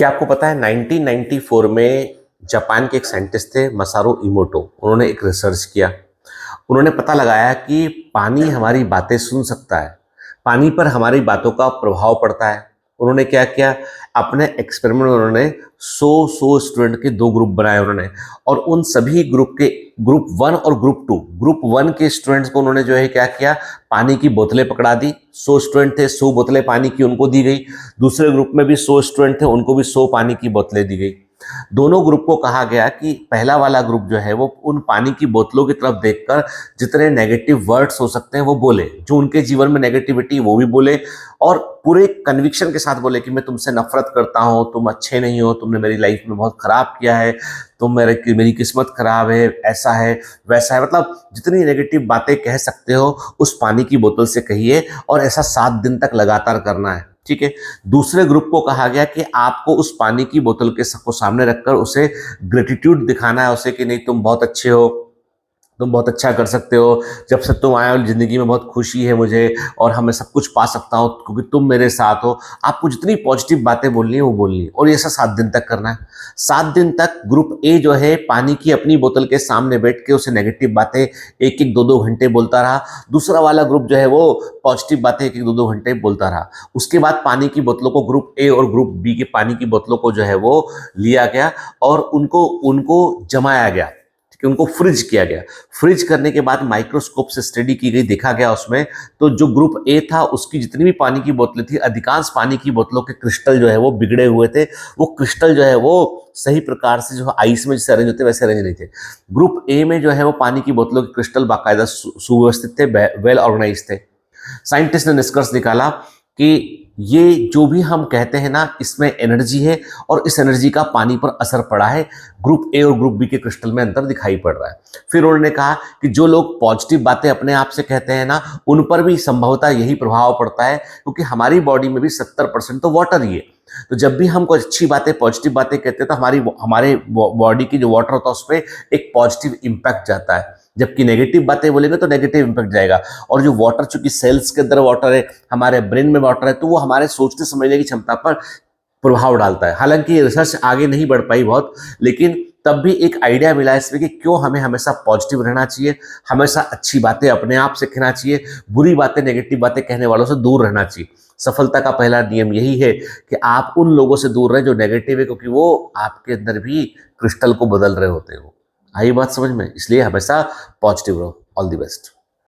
क्या आपको पता है 1994 में जापान के एक साइंटिस्ट थे मसारू इमोटो। उन्होंने एक रिसर्च किया। उन्होंने पता लगाया कि पानी हमारी बातें सुन सकता है, पानी पर हमारी बातों का प्रभाव पड़ता है। उन्होंने क्या किया, अपने एक्सपेरिमेंट में उन्होंने 100 स्टूडेंट के दो ग्रुप बनाए उन्होंने, और उन सभी ग्रुप के ग्रुप वन और ग्रुप वन के स्टूडेंट्स को उन्होंने जो है क्या किया, पानी की बोतलें पकड़ा दी। 100 स्टूडेंट थे, 100 बोतलें पानी की उनको दी गई। दूसरे ग्रुप में भी 100 स्टूडेंट थे, उनको भी 100 पानी की बोतलें दी गई। दोनों ग्रुप को कहा गया कि पहला वाला ग्रुप जो है वो उन पानी की बोतलों की तरफ देखकर जितने नेगेटिव वर्ड्स हो सकते हैं वो बोले, जो उनके जीवन में नेगेटिविटी वो भी बोले, और पूरे कन्विक्शन के साथ बोले कि मैं तुमसे नफरत करता हूं, तुम अच्छे नहीं हो, तुमने मेरी लाइफ में बहुत खराब किया है, मेरी किस्मत खराब है, ऐसा है वैसा है। मतलब जितनी नेगेटिव बातें कह सकते हो उस पानी की बोतल से कहिए, और ऐसा 7 दिन तक लगातार करना है। ठीक है। दूसरे ग्रुप को कहा गया कि आपको उस पानी की बोतल के सबको सामने रखकर उसे ग्रेटिट्यूड दिखाना है उसे, कि नहीं तुम बहुत अच्छे हो, तुम बहुत अच्छा कर सकते हो, जब से तुम आए हो जिंदगी में बहुत खुशी है मुझे, और हमें सब कुछ पा सकता हूँ क्योंकि तुम मेरे साथ हो। आपको जितनी पॉजिटिव बातें बोलनी है वो बोलनी है, और ये ऐसा 7 दिन तक करना है। 7 दिन तक ग्रुप ए जो है पानी की अपनी बोतल के सामने बैठ के उसे नेगेटिव बातें एक एक दो दो घंटे बोलता रहा। दूसरा वाला ग्रुप जो है वो पॉजिटिव बातें एक एक दो दो घंटे बोलता रहा। उसके बाद पानी की बोतलों को ग्रुप ए और ग्रुप बी के पानी की बोतलों को जो है वो लिया गया और उनको उनको जमाया गया, कि उनको फ्रिज किया गया। फ्रिज करने के बाद माइक्रोस्कोप से स्टडी की गई, देखा गया उसमें तो जो ग्रुप ए था उसकी जितनी भी पानी की बोतलें थी, अधिकांश पानी की बोतलों के क्रिस्टल जो है वो बिगड़े हुए थे। वो क्रिस्टल जो है वो सही प्रकार से जो आइस में जैसे अरेंज होते वैसे अरेंज नहीं थे। ग्रुप ए में जो है वो पानी की बोतलों के क्रिस्टल बाकायदा सुव्यवस्थित थे, वेल ऑर्गेनाइज थे। साइंटिस्ट ने निष्कर्ष निकाला कि ये जो भी हम कहते हैं ना, इसमें एनर्जी है, और इस एनर्जी का पानी पर असर पड़ा है। ग्रुप ए और ग्रुप बी के क्रिस्टल में अंतर दिखाई पड़ रहा है। फिर उन्होंने कहा कि जो लोग पॉजिटिव बातें अपने आप से कहते हैं ना, उन पर भी संभवतः यही प्रभाव पड़ता है, क्योंकि हमारी बॉडी में भी 70% तो वाटर ही है। तो जब भी हम कुछ अच्छी बातें पॉजिटिव बातें कहते हैं तो हमारे बॉडी की जो वाटर होता है उस पर एक पॉजिटिव इंपैक्ट जाता है, जबकि नेगेटिव बातें बोलेंगे तो नेगेटिव इंपैक्ट जाएगा। और जो वाटर, चूंकि सेल्स के अंदर वाटर है, हमारे ब्रेन में वाटर है, तो वो हमारे सोचने समझने की क्षमता पर प्रभाव डालता है। हालांकि रिसर्च आगे नहीं बढ़ पाई बहुत, लेकिन तब भी एक आइडिया मिला इसमें कि क्यों हमें हमेशा पॉजिटिव रहना चाहिए, हमेशा अच्छी बातें अपने आप से कहना चाहिए, बुरी बातें नेगेटिव बातें कहने वालों से दूर रहना चाहिए। सफलता का पहला नियम यही है कि आप उन लोगों से दूर रहें जो नेगेटिव है, क्योंकि वो आपके अंदर भी क्रिस्टल को बदल रहे होते हैं। आई बात समझ में? इसलिए हमेशा पॉजिटिव रहो। All the best.